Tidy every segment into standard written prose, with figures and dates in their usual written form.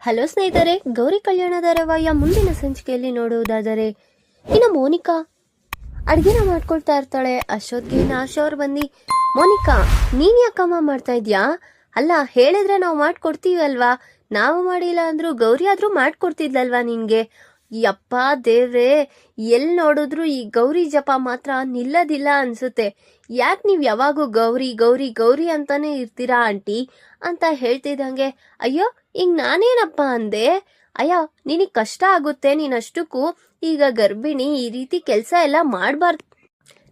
Hello ಸ್ನೇಹಿತರೆ, ಗೌರಿ ಕಲ್ಯಾಣ ಧಾರಾವಾಹಿಯ ಮುಂದಿನ ಸಂಚಿಕೆಯಲ್ಲಿ ನೋಡುವುದಾದರೆ ಇನ್ನು ಮೋನಿಕಾ ಅಡ್ಗೆನ ಮಾಡ್ಕೊಳ್ತಾ ಇರ್ತಾಳೆ. ಅಷ್ಟೊತ್ತಿಗೆ ಆಶಾ ಅವ್ರು ಬಂದು, ಮೋನಿಕಾ ನೀನ್ ಯಾಕಮ್ಮ ಮಾಡ್ತಾ ಇದ್ಯಾ? ಅಲ್ಲ ಹೇಳಿದ್ರೆ ನಾವು ಮಾಡ್ಕೊಡ್ತೀವಿ ಅಲ್ವಾ, ನಾವು ಮಾಡಿಲ್ಲ ಅಂದ್ರೂ ಗೌರಿ ಆದ್ರೂ ಮಾಡ್ಕೊಡ್ತಿದ್ಲಲ್ವಾ ನಿನ್ಗೆ? ಯಪ್ಪ ದೇವ್ರೆ, ಎಲ್ಲಿ ನೋಡಿದ್ರು ಈ ಗೌರಿ ಜಪ ಮಾತ್ರ ನಿಲ್ಲದಿಲ್ಲ ಅನ್ಸುತ್ತೆ. ಯಾಕೆ ನೀವು ಯಾವಾಗೂ ಗೌರಿ ಗೌರಿ ಗೌರಿ ಅಂತಾನೆ ಇರ್ತೀರಾ ಆಂಟಿ ಅಂತ ಹೇಳ್ತಿದ್ದಂಗೆ, ಅಯ್ಯೋ ಈಗ ನಾನೇನಪ್ಪ ಅಂದೆ? ಅಯ್ಯೋ ನಿನಗೆ ಕಷ್ಟ ಆಗುತ್ತೆ, ನೀನಷ್ಟಕ್ಕೂ ಈಗ ಗರ್ಭಿಣಿ, ಈ ರೀತಿ ಕೆಲಸ ಎಲ್ಲ ಮಾಡಬಾರ್ದು.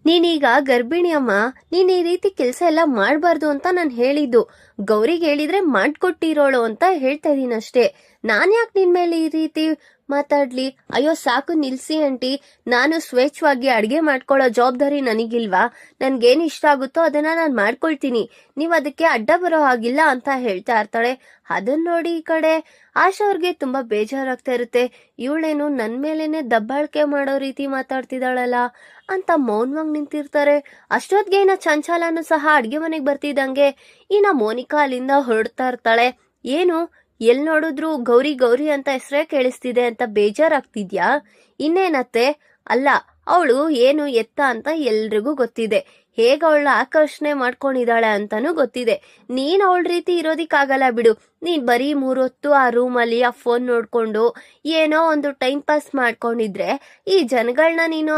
ನೀನೀಗ ಗರ್ಭಿಣಿ ಅಮ್ಮ, ನೀನ್ ಈ ರೀತಿ ಕೆಲಸ ಎಲ್ಲ ಮಾಡಬಾರ್ದು ಅಂತ ನಾನು ಹೇಳಿದ್ದು. ಗೌರಿಗೆ ಹೇಳಿದ್ರೆ ಮಾಡ್ಕೊಟ್ಟಿರೋಳು ಅಂತ ಹೇಳ್ತಾ ಇದೀನಿ ಅಷ್ಟೇ. ನಾನ್ ಯಾಕೆ ನಿನ್ ಮೇಲೆ ಈ ರೀತಿ ಮಾತಾಡ್ಲಿ? ಅಯ್ಯೋ ಸಾಕು ನಿಲ್ಸಿ ಆಂಟಿ, ನಾನು ಸ್ವೇಚ್ಛವಾಗಿ ಅಡ್ಗೆ ಮಾಡ್ಕೊಳ್ಳೋ ಜವಾಬ್ದಾರಿ ನನಗಿಲ್ವಾ? ನನ್ಗೇನ್ ಇಷ್ಟ ಆಗುತ್ತೋ ಅದನ್ನ ನಾನು ಮಾಡ್ಕೊಳ್ತೀನಿ, ನೀವ್ ಅದಕ್ಕೆ ಅಡ್ಡ ಬರೋ ಹಾಗಿಲ್ಲ ಅಂತ ಹೇಳ್ತಾ ಇರ್ತಾಳೆ. ಅದನ್ನ ನೋಡಿ ಈ ಕಡೆ ಆಶಾ ಅವ್ರಿಗೆ ತುಂಬಾ ಬೇಜಾರಾಗ್ತಾ ಇರುತ್ತೆ. ಇವಳೇನು ನನ್ ಮೇಲೇನೆ ದಬ್ಬಾಳಿಕೆ ಮಾಡೋ ರೀತಿ ಮಾತಾಡ್ತಿದ್ದಾಳಲ್ಲ ಅಂತ ಮೌನವಾಗಿ ನಿಂತಿರ್ತಾರೆ. ಅಷ್ಟೊತ್ತಿಗೆ ಚಂಚಲನು ಸಹ ಅಡ್ಗೆ ಮನೆಗೆ ಬರ್ತಿದ್ದಂಗೆ ಮೋನಿಕಾ ಅಲ್ಲಿಂದ ಹೊರಡ್ತಾ ಇರ್ತಾಳೆ. ಏನು ಎಲ್ ನೋಡಿದ್ರು ಗೌರಿ ಗೌರಿ ಅಂತ ಹೆಸರೇ ಕೇಳಿಸ್ತಿದೆ ಅಂತ ಬೇಜಾರಾಗ್ತಿದ್ಯಾ? ಇನ್ನೇನತ್ತೆ? ಅಲ್ಲ, ಅವಳು ಏನು ಎತ್ತ ಅಂತ ಎಲ್ರಿಗೂ ಗೊತ್ತಿದೆ, ಹೇಗ ಅವಳ ಆಕರ್ಷಣೆ ಮಾಡ್ಕೊಂಡಿದ್ದಾಳೆ ಅಂತಾನು ಗೊತ್ತಿದೆ. ನೀನ್ ಅವಳ ರೀತಿ ಇರೋದಿಕ್ಕಾಗಲ್ಲ ಬಿಡು. ನೀನ್ ಬರೀ 3 ಹೊತ್ತು ಆ ರೂಮಲ್ಲಿ ಆ ಫೋನ್ ನೋಡ್ಕೊಂಡು ಏನೋ ಒಂದು ಟೈಮ್ ಪಾಸ್ ಮಾಡ್ಕೊಂಡಿದ್ರೆ ಈ ಜನಗಳನ್ನ ನೀನು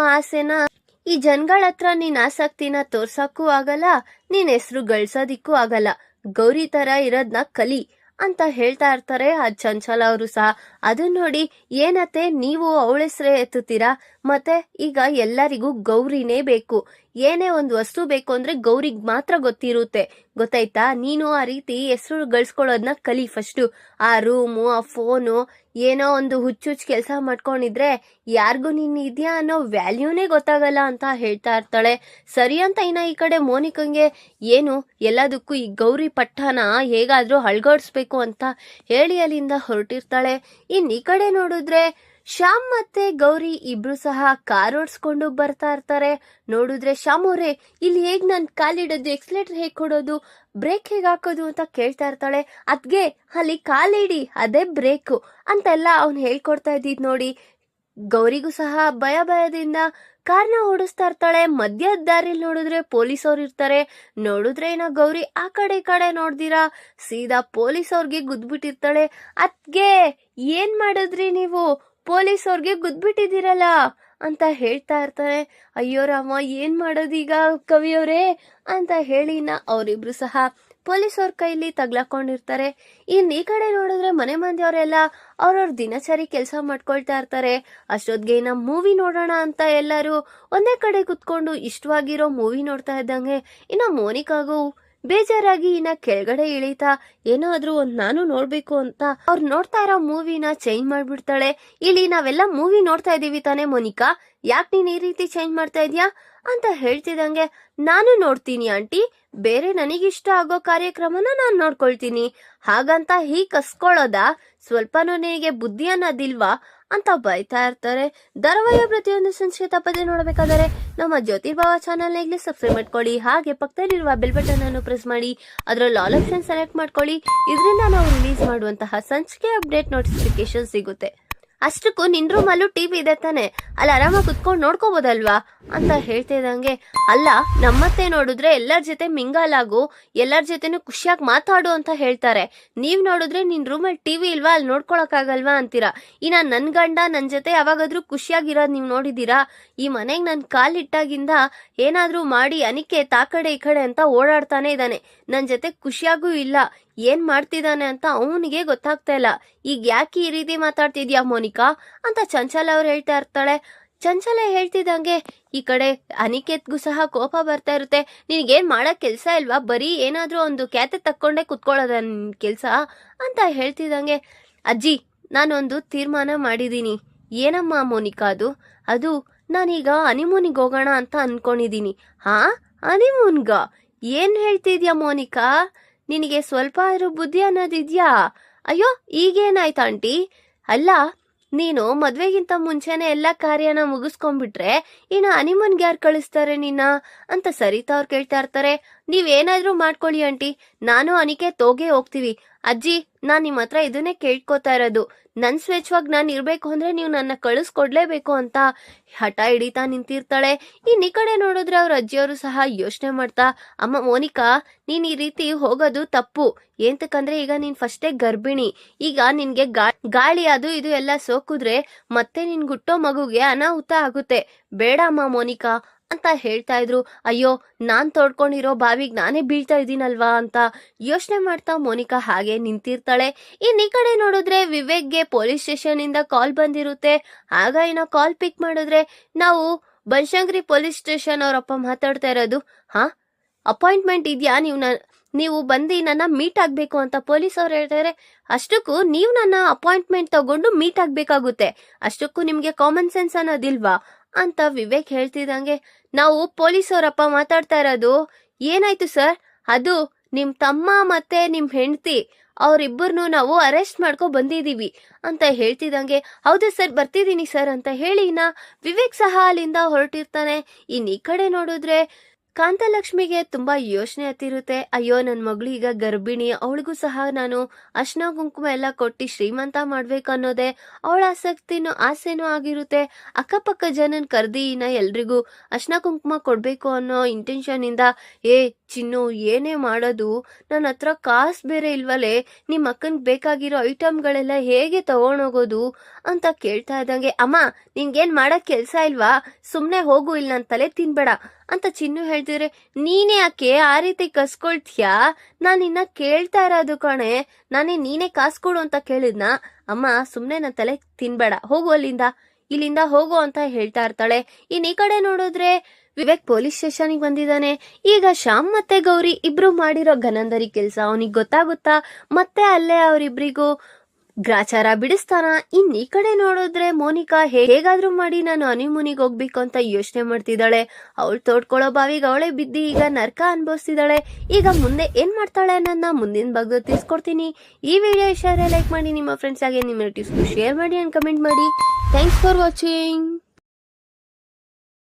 ಈ ಜನಗಳ ಹತ್ರ ನೀನ್ ಆಸಕ್ತಿನ ತೋರ್ಸಕ್ಕೂ ಆಗಲ್ಲ, ನೀನ್ ಹೆಸರು ಗಳಿಸೋದಿಕ್ಕೂ ಆಗಲ್ಲ. ಗೌರಿ ತರ ಇರೋದ್ನ ಕಲಿ ಅಂತ ಹೇಳ್ತಾ ಇರ್ತಾರೆ ಆ ಚಂಚಲ ಅವರು ಸಹ. ಅದನ್ನ ನೋಡಿ, ಏನತ್ತೆ ನೀವು ಅವಳ ಹೆಸರೇ ಎತ್ತುತ್ತೀರಾ? ಮತ್ತೆ ಈಗ ಎಲ್ಲರಿಗೂ ಗೌರಿನೇ ಬೇಕು, ಏನೇ ಒಂದು ವಸ್ತು ಬೇಕು ಅಂದ್ರೆ ಗೌರಿಗ್ ಮಾತ್ರ ಗೊತ್ತಿರುತ್ತೆ, ಗೊತ್ತಾಯ್ತಾ? ನೀನು ಆ ರೀತಿ ಹೆಸರು ಗಳಿಸ್ಕೊಳ್ಳೋದನ್ನ ಕಲಿ ಫಸ್ಟು. ಆ ರೂಮು, ಆ ಫೋನು, ಏನೋ ಒಂದು ಹುಚ್ಚುಚ್ಚು ಕೆಲಸ ಮಾಡ್ಕೊಂಡಿದ್ರೆ ಯಾರಿಗೂ ನೀನ್ ಇದೆಯಾ ಅನ್ನೋ ವ್ಯಾಲ್ಯೂನೇ ಗೊತ್ತಾಗಲ್ಲ ಅಂತ ಹೇಳ್ತಾ ಇರ್ತಾಳೆ. ಸರಿ ಅಂತ ಈ ಕಡೆ ಮೋನಿಕಂಗೆ ಏನು ಎಲ್ಲದಕ್ಕೂ ಈ ಗೌರಿ ಪಟ್ಟನ ಹೇಗಾದ್ರೂ ಅಳ್ಗಾಡ್ಸ್ಬೇಕು ಅಂತ ಹೇಳಿ ಅಲ್ಲಿಂದ ಹೊರಟಿರ್ತಾಳೆ. ಈ ಕಡೆ ನೋಡಿದ್ರೆ ಶ್ಯಾಮ್ ಮತ್ತೆ ಗೌರಿ ಇಬ್ರು ಸಹ ಕಾರ್ ಓಡಿಸ್ಕೊಂಡು ಬರ್ತಾ ಇರ್ತಾರೆ. ನೋಡಿದ್ರೆ ಶ್ಯಾಮ್ ಅವ್ರೆ, ಇಲ್ಲಿ ಹೇಗ್ ನನ್ ಕಾಲಿಡೋದು, ಎಕ್ಸಲೇಟರ್ ಹೇಗ್ ಕೊಡೋದು, ಬ್ರೇಕ್ ಹೇಗ್ ಹಾಕೋದು ಅಂತ ಕೇಳ್ತಾ ಇರ್ತಾಳೆ. ಅದ್ಗೆ ಅಲ್ಲಿ ಕಾಲಿಡಿ, ಅದೇ ಬ್ರೇಕು ಅಂತೆಲ್ಲ ಅವ್ನು ಹೇಳ್ಕೊಡ್ತಾ ಇದ್ದಿದ್ ನೋಡಿ ಗೌರಿಗೂ ಸಹ ಭಯದಿಂದ ಕಾರ್ನ ಓಡಿಸ್ತಾ ಇರ್ತಾಳೆ. ಮಧ್ಯದ ದಾರಿಲಿ ನೋಡಿದ್ರೆ ಪೊಲೀಸ್ ಅವ್ರು ಇರ್ತಾರೆ. ನೋಡಿದ್ರೆ ಗೌರಿ ಆ ಕಡೆ ಈ ಕಡೆ ನೋಡ್ದಿರಾ ಸೀದಾ ಪೊಲೀಸ್ ಅವ್ರಿಗೆ ಗುದ್ಬಿಟ್ಟಿರ್ತಾಳೆ. ಅದ್ಗೆ ಏನ್ ಮಾಡಿದ್ರಿ ನೀವು? ಪೊಲೀಸ್ ಅವ್ರಿಗೆ ಗುದ್ಬಿಟ್ಟಿದ್ದೀರಲ್ಲ ಅಂತ ಹೇಳ್ತಾ ಇರ್ತಾರೆ. ಅಯ್ಯೋ ರಾಮ, ಏನ್ ಮಾಡೋದೀಗ ಕವಿಯವ್ರೇ ಅಂತ ಹೇಳಿ ಅವರಿಬ್ರು ಸಹ ಪೊಲೀಸ್ ಅವ್ರ ಕೈಲಿ ತಗ್ಲಾಕೊಂಡಿರ್ತಾರೆ. ಈ ಕಡೆ ನೋಡಿದ್ರೆ ಮನೆ ಮಂದಿಯವರೆಲ್ಲ ಅವ್ರವ್ರ ದಿನಚರಿ ಕೆಲಸ ಮಾಡ್ಕೊಳ್ತಾ ಇರ್ತಾರೆ. ಅಷ್ಟೊತ್ತಿಗೆ ಮೂವಿ ನೋಡೋಣ ಅಂತ ಎಲ್ಲರೂ ಒಂದೇ ಕಡೆ ಕುತ್ಕೊಂಡು ಇಷ್ಟವಾಗಿರೋ ಮೂವಿ ನೋಡ್ತಾ ಇದ್ದಂಗೆ ಮೋನಿಕಾಗೂ ಬೇಜಾರಾಗಿ ಕೆಳಗಡೆ ಇಳಿತಾ ಏನಾದ್ರೂ ನಾನು ನೋಡ್ಬೇಕು ಅಂತ ಅವ್ರು ನೋಡ್ತಾ ಇರೋ ಮೂವಿನ ಚೇಂಜ್ ಮಾಡ್ಬಿಡ್ತಾಳೆ. ಇಲ್ಲಿ ನಾವೆಲ್ಲ ಮೂವಿ ನೋಡ್ತಾ ಇದೀವಿ ತಾನೇ ಮೋನಿಕಾ, ಯಾಕೆ ನೀನ್ ಈ ರೀತಿ ಚೇಂಜ್ ಮಾಡ್ತಾ ಇದ್ಯಾ ಅಂತ ಹೇಳ್ತಿದಂಗೆ, ನಾನು ನೋಡ್ತೀನಿ ಆಂಟಿ, ಬೇರೆ ನನಗಿಷ್ಟ ಆಗೋ ಕಾರ್ಯಕ್ರಮನ ನಾನು ನೋಡ್ಕೊಳ್ತೀನಿ, ಹಾಗಂತ ಹೀಗ್ ಕಸ್ಕೊಳ್ಳೋದಾ? ಸ್ವಲ್ಪನೂ ನಿನಗೆ ಬುದ್ಧಿ ಅನ್ನೋದಿಲ್ವಾ ಅಂತ ಬೈತಾ ಇರ್ತಾರೆ. ಧಾರಾವಾಹಿಯ ಪ್ರತಿಯೊಂದು ಸಂಚಿಕೆ ತಪ್ಪದೆ ನೋಡಬೇಕಾದರೆ ನಮ್ಮ ಜ್ಯೋತಿರ್ಭಾವ ಚಾನಲ್ ಈಗಲೇ ಸಬ್ಸ್ಕ್ರೈಬ್ ಮಾಡ್ಕೊಳ್ಳಿ. ಹಾಗೆ ಪಕ್ಕದಲ್ಲಿರುವ ಬೆಲ್ ಬಟನ್ ಅನ್ನು ಪ್ರೆಸ್ ಮಾಡಿ ಅದರಲ್ಲಿ ಆಲ್ ಆಪ್ಷನ್ ಸೆಲೆಕ್ಟ್ ಮಾಡ್ಕೊಳ್ಳಿ. ಇದರಿಂದ ನಾವು ರಿಲೀಸ್ ಮಾಡುವಂತಹ ಸಂಚಿಕೆ ಅಪ್ಡೇಟ್ ನೋಟಿಫಿಕೇಶನ್ ಸಿಗುತ್ತೆ. ಅಷ್ಟಕ್ಕೂ ನಿನ್ ರೂಮಲ್ಲೂ ಟಿವಿ ಇದೆ ತಾನೆ, ಅಲ್ಲಿ ಆರಾಮಾಗಿ ಕುತ್ಕೊಂಡು ನೋಡ್ಕೋಬೋದಲ್ವಾ ಅಂತ ಹೇಳ್ತಿದಂಗೆ, ಅಲ್ಲ ನಮ್ಮತ್ತೆ ನೋಡಿದ್ರೆ ಎಲ್ಲರ ಜೊತೆ ಮಿಂಗಲ್ ಆಗು, ಎಲ್ಲರ ಜೊತೆನೂ ಖುಷಿಯಾಗಿ ಮಾತಾಡು ಅಂತ ಹೇಳ್ತಾರೆ. ನೀವ್ ನೋಡಿದ್ರೆ ನಿನ್ ರೂಮಲ್ಲಿ ಟಿವಿ ಇಲ್ವಾ, ಅಲ್ಲಿ ನೋಡ್ಕೊಳಕ್ ಆಗಲ್ವಾ ಅಂತೀರಾ. ನನ್ ಗಂಡ ನನ್ ಜೊತೆ ಯಾವಾಗಾದ್ರೂ ಖುಷಿಯಾಗಿರೋದ್ ನೀವ್ ನೋಡಿದೀರಾ? ಈ ಮನೆಗ್ ನನ್ ಕಾಲಿಟ್ಟಾಗಿಂದ ಏನಾದ್ರೂ ಮಾಡಿ ಅನಿಕೇತ್ ಆ ಕಡೆ ಈ ಕಡೆ ಅಂತ ಓಡಾಡ್ತಾನೆ ಇದ್ದಾನೆ, ನನ್ ಜೊತೆ ಖುಷಿಯಾಗೂ ಇಲ್ಲ. ಏನ್ ಮಾಡ್ತಿದ್ದಾನೆ ಅಂತ ಅವನಿಗೆ ಗೊತ್ತಾಗ್ತಾ ಇಲ್ಲ. ಈಗ ಯಾಕೆ ಈ ರೀತಿ ಮಾತಾಡ್ತಿದ್ಯಾ ಮೋನಿಕಾ ಅಂತ ಚಂಚಲ ಅವ್ರು ಹೇಳ್ತಾ ಇರ್ತಾಳೆ. ಚಂಚಲ ಹೇಳ್ತಿದ್ದಂಗೆ ಈ ಕಡೆ ಅನಿಕೇತ್ಗೂ ಸಹ ಕೋಪ ಬರ್ತಾ ಇರುತ್ತೆ. ನಿನಗೇನ್ ಮಾಡಕ್ ಕೆಲ್ಸ ಇಲ್ವಾ? ಬರೀ ಏನಾದ್ರೂ ಒಂದು ಕ್ಯಾತೆ ತಕ್ಕೊಂಡೆ ಕುತ್ಕೊಳ್ಳೋದ ಕೆಲ್ಸ ಅಂತ ಹೇಳ್ತಿದ್ದಂಗೆ, ಅಜ್ಜಿ ನಾನೊಂದು ತೀರ್ಮಾನ ಮಾಡಿದೀನಿ. ಏನಮ್ಮ ಮೋನಿಕಾ ಅದು ನಾನೀಗ ಹನಿಮೂನಿಗೆ ಹೋಗೋಣ ಅಂತ ಅನ್ಕೊಂಡಿದೀನಿ. ಹಾ, ಹನಿಮೂನ್ಗ? ಏನ್ ಹೇಳ್ತಿದ್ಯಾ ಮೋನಿಕಾ? ನಿನಗೆ ಸ್ವಲ್ಪ ಆದ್ರೂ ಬುದ್ಧಿ ಅನ್ನೋದಿದ್ಯಾ? ಅಯ್ಯೋ ಈಗೇನಾಯ್ತು ಆಂಟಿ? ಅಲ್ಲ, ನೀನು ಮದ್ವೆಗಿಂತ ಮುಂಚೆನೆ ಎಲ್ಲ ಕಾರ್ಯನ ಮುಗಿಸ್ಕೊಂಡ್ಬಿಟ್ರೆ ಹನಿಮೂನ್ಗೆ ಯಾರು ಕಳಿಸ್ತಾರೆ ನಿನ್ನ ಅಂತ ಸರಿತಾ ಅವ್ರು ಕೇಳ್ತಾ ಇರ್ತಾರೆ. ನೀವೇನಾದ್ರೂ ಮಾಡ್ಕೊಳ್ಳಿ ಆಂಟಿ, ನಾನು ಅನಿಕೇತ್ ಹೋಗೇ ಹೋಗ್ತೀವಿ. ಅಜ್ಜಿ, ನಾನ್ ನಿಮ್ಮ ಹತ್ರ ಇದನ್ನೇ ಕೇಳ್ಕೊತಾ ಇರೋದು, ನನ್ ಸ್ವೇಚ್ಛವಾಗಿ ನಾನು ಇರ್ಬೇಕು ಅಂದ್ರೆ ನೀವು ನನ್ನ ಕಳಿಸ್ಕೊಡ್ಲೇಬೇಕು ಅಂತ ಹಠ ಹಿಡಿತಾ ನಿಂತಿರ್ತಾಳೆ. ಈ ಕಡೆ ನೋಡಿದ್ರೆ ಅವ್ರ ಅಜ್ಜಿಯವರು ಸಹ ಯೋಚನೆ ಮಾಡ್ತಾ, ಅಮ್ಮ ಮೋನಿಕಾ, ನೀನ್ ಈ ರೀತಿ ಹೋಗೋದು ತಪ್ಪು. ಏಂತಕ್ಕಂದ್ರೆ ಈಗ ನೀನ್ ಫಸ್ಟೇ ಗರ್ಭಿಣಿ, ಈಗ ನಿನ್ಗೆ ಗಾಳಿ ಅದು ಇದು ಎಲ್ಲ ಸೋಕುದ್ರೆ ಮತ್ತೆ ನಿನ್ ಹುಟ್ಟೋ ಮಗುಗೆ ಅನಾಹುತ ಆಗುತ್ತೆ. ಬೇಡ ಅಮ್ಮ ಮೋನಿಕಾ ಅಂತ ಹೇಳ್ತಾ ಇದ್ರು. ಅಯ್ಯೋ, ನಾನ್ ತೋಡ್ಕೊಂಡಿರೋ ಬಾವಿಗೆ ನಾನೇ ಬೀಳ್ತಾ ಇದ್ದೀನಲ್ವಾ ಅಂತ ಯೋಚನೆ ಮಾಡ್ತಾ ಮೋನಿಕಾ ಹಾಗೆ ನಿಂತಿರ್ತಾಳೆ. ಈ ಕಡೆ ನೋಡಿದ್ರೆ ವಿವೇಕ್ಗೆ ಪೊಲೀಸ್ ಸ್ಟೇಷನ್ ಇಂದ ಕಾಲ್ ಬಂದಿರುತ್ತೆ. ಆಗ ಏನೋ ಕಾಲ್ ಪಿಕ್ ಮಾಡಿದ್ರೆ, ನಾವು ಬನಶಂಕರಿ ಪೊಲೀಸ್ ಸ್ಟೇಷನ್ ಅವರಪ್ಪ ಮಾತಾಡ್ತಾ ಇರೋದು. ಅಪಾಯಿಂಟ್ಮೆಂಟ್ ಇದೆಯಾ, ನೀವು ಬಂದು ನನ್ನ ಮೀಟ್ ಆಗ್ಬೇಕು ಅಂತ ಪೊಲೀಸ್ ಅವ್ರು ಹೇಳ್ತಾರೆ. ಅಷ್ಟಕ್ಕೂ ನೀವು ನನ್ನ ಅಪಾಯಿಂಟ್ಮೆಂಟ್ ತಗೊಂಡು ಮೀಟ್ ಆಗ್ಬೇಕಾಗುತ್ತೆ, ಅಷ್ಟಕ್ಕೂ ನಿಮ್ಗೆ ಕಾಮನ್ ಸೆನ್ಸ್ ಅನ್ನೋದಿಲ್ವಾ ಅಂತ ವಿವೇಕ್ ಹೇಳ್ತಿದ್ದಂಗೆ, ನಾವು ಪೊಲೀಸ್ ಅವರಪ್ಪ ಮಾತಾಡ್ತಾ ಇರೋದು. ಏನಾಯ್ತು ಸರ್? ಅದು ನಿಮ್ ತಮ್ಮ ಮತ್ತೆ ನಿಮ್ ಹೆಂಡತಿ ಅವ್ರಿಬ್ಬರನ್ನು ನಾವು ಅರೆಸ್ಟ್ ಮಾಡ್ಕೊ ಬಂದಿದೀವಿ ಅಂತ ಹೇಳ್ತಿದ್ದಂಗೆ, ಹೌದು ಸರ್, ಬರ್ತಿದ್ದೀನಿ ಸರ್ ಅಂತ ಹೇಳಿ ವಿವೇಕ್ ಸಹ ಅಲ್ಲಿಂದ ಹೊರಟಿರ್ತಾನೆ. ಈ ಕಡೆ ನೋಡಿದ್ರೆ ಕಾಂತಲಕ್ಷ್ಮಿಗೆ ತುಂಬಾ ಯೋಚನೆ ಹತ್ತಿರುತ್ತೆ. ಅಯ್ಯೋ, ನನ್ನ ಮಗಳು ಈಗ ಗರ್ಭಿಣಿ, ಅವಳಿಗೂ ಸಹ ನಾನು ಅರ್ಶಿನ ಕುಂಕುಮ ಎಲ್ಲ ಕೊಟ್ಟು ಶ್ರೀಮಂತ ಮಾಡ್ಬೇಕು ಅನ್ನೋದೇ ಅವಳ ಆಸೆನೂ ಆಗಿರುತ್ತೆ. ಅಕ್ಕಪಕ್ಕ ಜನನ್ ಕರ್ದಿ ಎಲ್ರಿಗೂ ಅರ್ಶಿನ ಕುಂಕುಮ ಕೊಡ್ಬೇಕು ಅನ್ನೋ ಇಂಟೆನ್ಷನ್ ಇಂದ, ಚಿನ್ನು ಏನೇ ಮಾಡೋದು, ನನ್ನ ಹತ್ರ ಕಾಸು ಬೇರೆ ಇಲ್ವಲ್ಲೇ, ನಿಮ್ಮ ಅಕ್ಕನ್ಗೆ ಬೇಕಾಗಿರೋ ಐಟಮ್ಗಳೆಲ್ಲ ಹೇಗೆ ತಗೊಂಡೋಗೋದು ಅಂತ ಕೇಳ್ತಾ ಇದ್ದಂಗೆ, ಅಮ್ಮ ನಿನ್ಗೇನ್ ಮಾಡಕ್ ಕೆಲ್ಸ ಇಲ್ವಾ, ಸುಮ್ನೆ ಹೋಗು, ಇಲ್ಲಿ ನನ್ನ ತಲೆ ತಿನ್ಬೇಡ ಅಂತ ಚಿನ್ನು ಹೇಳ್ತಿದ್ರೆ, ನೀನೇ ಯಾಕೆ ಆ ರೀತಿ ಕಸ್ಕೊಳ್ತೀಯಾ, ನಾನಿನ್ನ ಕೇಳ್ತಾ ಇರೋದು ಕಣೆ, ನೀನೇ ಕಾಸು ಕೊಡು ಅಂತ ಕೇಳಿದ್ನಾ? ಅಮ್ಮ ಸುಮ್ನೆ ನನ್ನ ತಲೆ ತಿನ್ಬೇಡ, ಹೋಗು ಇಲ್ಲಿಂದ ಹೋಗು ಅಂತ ಹೇಳ್ತಾ ಇರ್ತಾಳೆ. ಈ ಕಡೆ ನೋಡಿದ್ರೆ ವಿವೇಕ್ ಪೊಲೀಸ್ ಸ್ಟೇಷನ್ಗೆ ಬಂದಿದ್ದಾನೆ. ಈಗ ಶ್ಯಾಮ್ ಮತ್ತೆ ಗೌರಿ ಇಬ್ರು ಮಾಡಿರೋ ಗನಂದರಿ ಕೆಲ್ಸ ಅವನಿಗೆ ಗೊತ್ತಾಗುತ್ತಾ, ಮತ್ತೆ ಅಲ್ಲೇ ಅವರಿಬ್ರಿಗೂ ಗ್ರಾಚಾರ ಬಿಡಿಸ್ತಾನ. ಈ ಕಡೆ ನೋಡಿದ್ರೆ ಮೋನಿಕಾ ಹೇಗಾದ್ರೂ ಮಾಡಿ ನಾನು ಹನಿಮೂನಿಗೆ ಹೋಗ್ಬೇಕು ಅಂತ ಯೋಚನೆ ಮಾಡ್ತಿದ್ದಾಳೆ. ಅವಳು ತೋಡ್ಕೊಳ್ಳೋ ಬಾವಿಗೆ ಅವಳೇ ಬಿದ್ದಿ ಈಗ ನರ್ಕ ಅನ್ಭವಿಸ್ತಿದ್ದಾಳೆ. ಈಗ ಮುಂದೆ ಏನ್ ಮಾಡ್ತಾಳೆ ಅನ್ನೋದನ್ನ ಮುಂದಿನ ಭಾಗದಲ್ಲಿ ತಿಳಿಸ್ಕೊಡ್ತೀನಿ. ಈ ವಿಡಿಯೋ ಇಷ್ಟ ಲೈಕ್ ಮಾಡಿ, ನಿಮ್ಮ ಫ್ರೆಂಡ್ಸ್ ಆಗಿ ನಿಮ್ಮ ರಿಲೇಟಿವ್ಸ್ಗೂ ಶೇರ್ ಮಾಡಿ ಅಂಡ್ ಕಮೆಂಟ್ ಮಾಡಿ. Thanks for watching.